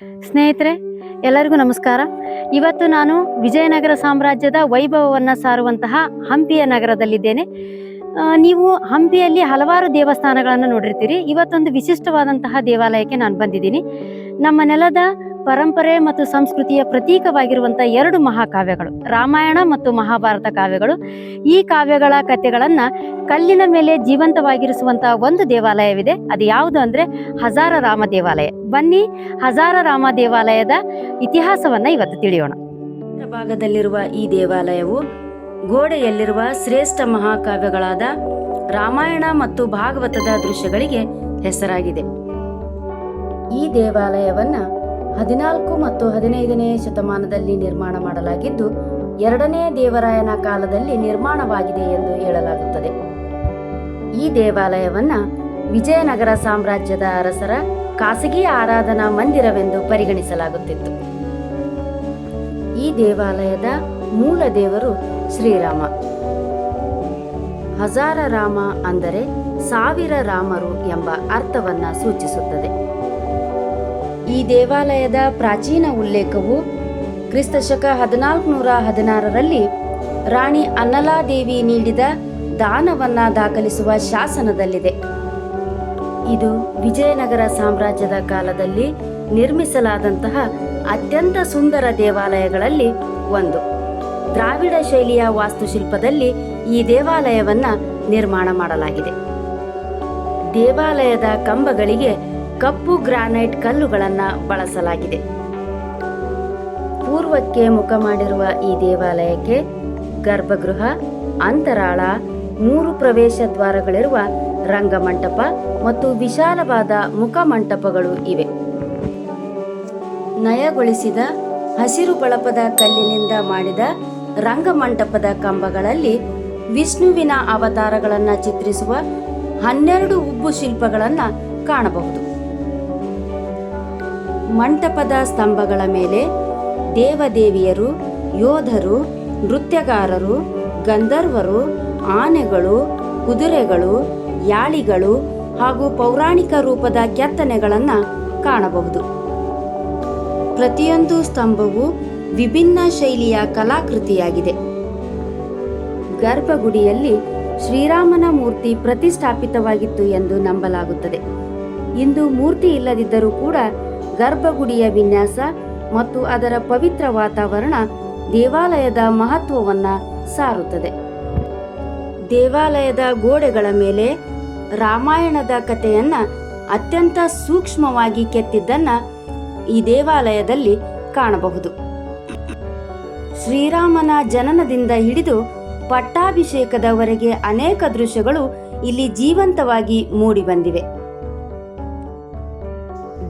ಸ್ನೇಹಿತರೆ, ಎಲ್ಲರಿಗೂ ನಮಸ್ಕಾರ. ಇವತ್ತು ನಾನು ವಿಜಯನಗರ ಸಾಮ್ರಾಜ್ಯದ ವೈಭವವನ್ನು ಸಾರುವಂತಹ ಹಂಪಿಯ ನಗರದಲ್ಲಿದ್ದೇನೆ. ನೀವು ಹಂಪಿಯಲ್ಲಿ ಹಲವಾರು ದೇವಸ್ಥಾನಗಳನ್ನು ನೋಡಿರ್ತೀರಿ. ಇವತ್ತೊಂದು ವಿಶಿಷ್ಟವಾದಂತಹ ದೇವಾಲಯಕ್ಕೆ ನಾನು ಬಂದಿದ್ದೀನಿ. ನಮ್ಮ ನೆಲದ ಪರಂಪರೆ ಮತ್ತು ಸಂಸ್ಕೃತಿಯ ಪ್ರತೀಕವಾಗಿರುವಂಥ ಎರಡು ಮಹಾಕಾವ್ಯಗಳು, ರಾಮಾಯಣ ಮತ್ತು ಮಹಾಭಾರತ ಕಾವ್ಯಗಳು. ಈ ಕಾವ್ಯಗಳ ಕಥೆಗಳನ್ನು ಕಲ್ಲಿನ ಮೇಲೆ ಜೀವಂತವಾಗಿರಿಸುವಂಥ ಒಂದು ದೇವಾಲಯವಿದೆ. ಅದು ಯಾವುದು ಅಂದರೆ ಹಜಾರ ರಾಮ ದೇವಾಲಯ. ಬನ್ನಿ, ಹಜಾರ ರಾಮ ದೇವಾಲಯದ ಇತಿಹಾಸವನ್ನು ಇವತ್ತು ತಿಳಿಯೋಣ. ಭಾಗದಲ್ಲಿರುವ ಈ ದೇವಾಲಯವು ಗೋಡೆಯಲ್ಲಿರುವ ಶ್ರೇಷ್ಠ ಮಹಾಕಾವ್ಯಗಳಾದ ರಾಮಾಯಣ ಮತ್ತು ಭಾಗವತದ ದೃಶ್ಯಗಳಿಗೆ ಹೆಸರಾಗಿದೆ. ಈ ದೇವಾಲಯವನ್ನು 14 ಮತ್ತು 15ನೇ ಶತಮಾನದಲ್ಲಿ ನಿರ್ಮಾಣ ಮಾಡಲಾಗಿದ್ದು, 2ನೇ ದೇವರಾಯನ ಕಾಲದಲ್ಲಿ ನಿರ್ಮಾಣವಾಗಿದೆ ಎಂದು ಹೇಳಲಾಗುತ್ತದೆ. ಈ ದೇವಾಲಯವನ್ನು ವಿಜಯನಗರ ಸಾಮ್ರಾಜ್ಯದ ಅರಸರ ಖಾಸಗಿ ಆರಾಧನಾ ಮಂದಿರವೆಂದು ಪರಿಗಣಿಸಲಾಗುತ್ತಿತ್ತು. ಈ ದೇವಾಲಯದ ಮೂಲ ದೇವರು ಶ್ರೀರಾಮ. ಹಜಾರ ರಾಮ ಅಂದರೆ 1000 ರಾಮರು ಎಂಬ ಅರ್ಥವನ್ನ ಸೂಚಿಸುತ್ತದೆ. ಈ ದೇವಾಲಯದ ಪ್ರಾಚೀನ ಉಲ್ಲೇಖವು ಕ್ರಿಸ್ತಶಕ 1416ರಲ್ಲಿ ರಾಣಿ ಅನ್ನಲಾದೇವಿ ನೀಡಿದ ದಾನವನ್ನ ದಾಖಲಿಸುವ ಶಾಸನದಲ್ಲಿದೆ. ಇದು ವಿಜಯನಗರ ಸಾಮ್ರಾಜ್ಯದ ಕಾಲದಲ್ಲಿ ನಿರ್ಮಿಸಲಾದಂತಹ ಅತ್ಯಂತ ಸುಂದರ ದೇವಾಲಯಗಳಲ್ಲಿ ಒಂದು. ದ್ರಾವಿಡ ಶೈಲಿಯ ವಾಸ್ತುಶಿಲ್ಪದಲ್ಲಿ ಈ ದೇವಾಲಯವನ್ನ ನಿರ್ಮಾಣ ಮಾಡಲಾಗಿದೆ. ದೇವಾಲಯದ ಕಂಬಗಳಿಗೆ ಕಪ್ಪು ಗ್ರಾನೈಟ್ ಕಲ್ಲುಗಳನ್ನು ಬಳಸಲಾಗಿದೆ. ಪೂರ್ವಕ್ಕೆ ಮುಖ ಮಾಡಿರುವ ಈ ದೇವಾಲಯಕ್ಕೆ ಗರ್ಭಗೃಹ, ಅಂತರಾಳ, 3 ಪ್ರವೇಶ ದ್ವಾರಗಳಿರುವ ರಂಗಮಂಟಪ ಮತ್ತು ವಿಶಾಲವಾದ ಮುಖಮಂಟಪಗಳು ಇವೆ. ನಯಗೊಳಿಸಿದ ಹಸಿರು ಬಳಪದ ಕಲ್ಲಿನಿಂದ ಮಾಡಿದ ರಂಗಮಂಟಪದ ಕಂಬಗಳಲ್ಲಿ ವಿಷ್ಣುವಿನ ಅವತಾರಗಳನ್ನು ಚಿತ್ರಿಸುವ 12 ಉಬ್ಬು ಶಿಲ್ಪಗಳನ್ನು ಕಾಣಬಹುದು. ಮಂಟಪದ ಸ್ತಂಭಗಳ ಮೇಲೆ ದೇವದೇವಿಯರು, ಯೋಧರು, ನೃತ್ಯಗಾರರು, ಗಂಧರ್ವರು, ಆನೆಗಳು, ಕುದುರೆಗಳು, ಯಾಳಿಗಳು ಹಾಗೂ ಪೌರಾಣಿಕ ರೂಪದ ಕೆತ್ತನೆಗಳನ್ನು ಕಾಣಬಹುದು. ಪ್ರತಿಯೊಂದು ಸ್ತಂಭವು ವಿಭಿನ್ನ ಶೈಲಿಯ ಕಲಾಕೃತಿಯಾಗಿದೆ. ಗರ್ಭಗುಡಿಯಲ್ಲಿ ಶ್ರೀರಾಮನ ಮೂರ್ತಿ ಪ್ರತಿಷ್ಠಾಪಿತವಾಗಿತ್ತು ಎಂದು ನಂಬಲಾಗುತ್ತದೆ. ಇಂದು ಮೂರ್ತಿ ಇಲ್ಲದಿದ್ದರೂ ಕೂಡ ಗರ್ಭಗುಡಿಯ ವಿನ್ಯಾಸ ಮತ್ತು ಅದರ ಪವಿತ್ರ ವಾತಾವರಣ ದೇವಾಲಯದ ಮಹತ್ವವನ್ನು ಸಾರುತ್ತದೆ. ದೇವಾಲಯದ ಗೋಡೆಗಳ ಮೇಲೆ ರಾಮಾಯಣದ ಕಥೆಯನ್ನ ಅತ್ಯಂತ ಸೂಕ್ಷ್ಮವಾಗಿ ಕೆತ್ತಿದ್ದನ್ನ ಈ ದೇವಾಲಯದಲ್ಲಿ ಕಾಣಬಹುದು. ಶ್ರೀರಾಮನ ಜನನದಿಂದ ಹಿಡಿದು ಪಟ್ಟಾಭಿಷೇಕದವರೆಗೆ ಅನೇಕ ದೃಶ್ಯಗಳು ಇಲ್ಲಿ ಜೀವಂತವಾಗಿ ಮೂಡಿಬಂದಿವೆ.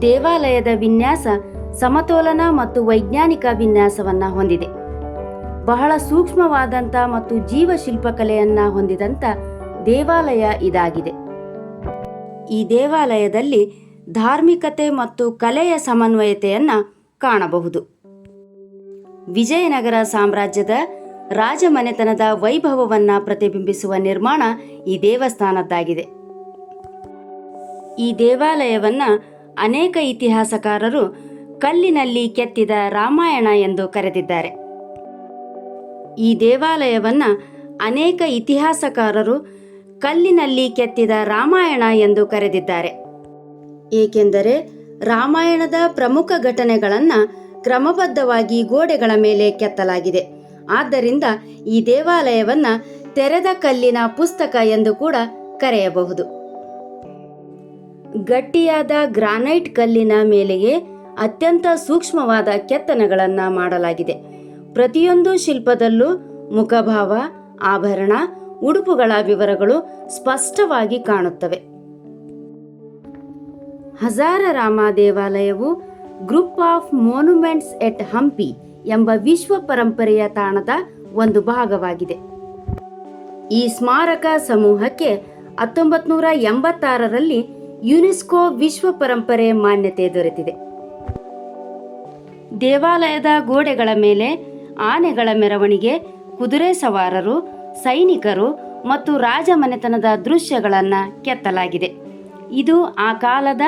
ದೇವಾಲಯದ ವಿನ್ಯಾಸ ಸಮತೋಲನ ಮತ್ತು ವೈಜ್ಞಾನಿಕ ವಿನ್ಯಾಸವನ್ನ ಹೊಂದಿದೆ. ಬಹಳ ಸೂಕ್ಷ್ಮವಾದಂಥ ಮತ್ತು ಜೀವಶಿಲ್ಪಕಲೆಯನ್ನ ಹೊಂದಿದಂಥ ದೇವಾಲಯ ಇದಾಗಿದೆ. ಈ ದೇವಾಲಯದಲ್ಲಿ ಧಾರ್ಮಿಕತೆ ಮತ್ತು ಕಲೆಯ ಸಮನ್ವಯತೆಯನ್ನ ಕಾಣಬಹುದು. ವಿಜಯನಗರ ಸಾಮ್ರಾಜ್ಯದ ರಾಜಮನೆತನದ ವೈಭವವನ್ನು ಪ್ರತಿಬಿಂಬಿಸುವ ನಿರ್ಮಾಣ ಈ ದೇವಸ್ಥಾನದ್ದಾಗಿದೆ. ಈ ದೇವಾಲಯವನ್ನು ಅನೇಕ ಇತಿಹಾಸಕಾರರು ಕಲ್ಲಿನಲ್ಲಿ ಕೆತ್ತಿದ ರಾಮಾಯಣ ಎಂದು ಕರೆದಿದ್ದಾರೆ. ಈ ದೇವಾಲಯವನ್ನು ಅನೇಕ ಇತಿಹಾಸಕಾರರು ಕಲ್ಲಿನಲ್ಲಿ ಕೆತ್ತಿದ ರಾಮಾಯಣ ಎಂದು ಕರೆದಿದ್ದಾರೆ. ಏಕೆಂದರೆ ರಾಮಾಯಣದ ಪ್ರಮುಖ ಘಟನೆಗಳನ್ನು ಕ್ರಮಬದ್ಧವಾಗಿ ಗೋಡೆಗಳ ಮೇಲೆ ಕೆತ್ತಲಾಗಿದೆ. ಆದ್ದರಿಂದ ಈ ದೇವಾಲಯವನ್ನು ತೆರೆದ ಕಲ್ಲಿನ ಪುಸ್ತಕ ಎಂದು ಕೂಡ ಕರೆಯಬಹುದು. ಗಟ್ಟಿಯಾದ ಗ್ರಾನೈಟ್ ಕಲ್ಲಿನ ಮೇಲೆಯೇ ಅತ್ಯಂತ ಸೂಕ್ಷ್ಮವಾದ ಕೆತ್ತನೆಗಳನ್ನು ಮಾಡಲಾಗಿದೆ. ಪ್ರತಿಯೊಂದು ಶಿಲ್ಪದಲ್ಲೂ ಮುಖಭಾವ, ಆಭರಣ, ಉಡುಪುಗಳ ವಿವರಗಳು ಸ್ಪಷ್ಟವಾಗಿ ಕಾಣುತ್ತವೆ. ಹಜಾರ ರಾಮ ದೇವಾಲಯವು ಗ್ರೂಪ್ ಆಫ್ ಮಾನ್ಯುಮೆಂಟ್ಸ್ ಎಟ್ ಹಂಪಿ ಎಂಬ ವಿಶ್ವ ಪರಂಪರೆಯ ತಾಣದ ಒಂದು ಭಾಗವಾಗಿದೆ. ಈ ಸ್ಮಾರಕ ಸಮೂಹಕ್ಕೆ 1986ರಲ್ಲಿ ಯುನೆಸ್ಕೋ ವಿಶ್ವ ಪರಂಪರೆ ಮಾನ್ಯತೆ ದೊರೆತಿದೆ. ದೇವಾಲಯದ ಗೋಡೆಗಳ ಮೇಲೆ ಆನೆಗಳ ಮೆರವಣಿಗೆ, ಕುದುರೆ ಸವಾರರು, ಸೈನಿಕರು ಮತ್ತು ರಾಜಮನೆತನದ ದೃಶ್ಯಗಳನ್ನು ಕೆತ್ತಲಾಗಿದೆ. ಇದು ಆ ಕಾಲದ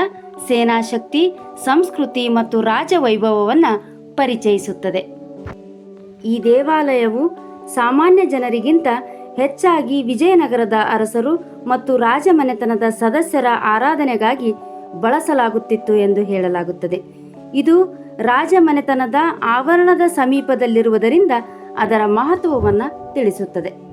ಸೇನಾಶಕ್ತಿ, ಸಂಸ್ಕೃತಿ ಮತ್ತು ರಾಜವೈಭವವನ್ನು ಪರಿಚಯಿಸುತ್ತದೆ. ಈ ದೇವಾಲಯವು ಸಾಮಾನ್ಯ ಜನರಿಗಿಂತ ಹೆಚ್ಚಾಗಿ ವಿಜಯನಗರದ ಅರಸರು ಮತ್ತು ರಾಜಮನೆತನದ ಸದಸ್ಯರ ಆರಾಧನೆಗಾಗಿ ಬಳಸಲಾಗುತ್ತಿತ್ತು ಎಂದು ಹೇಳಲಾಗುತ್ತದೆ. ಇದು ರಾಜಮನೆತನದ ಆವರಣದ ಸಮೀಪದಲ್ಲಿರುವುದರಿಂದ ಅದರ ಮಹತ್ವವನ್ನು ತಿಳಿಸುತ್ತದೆ.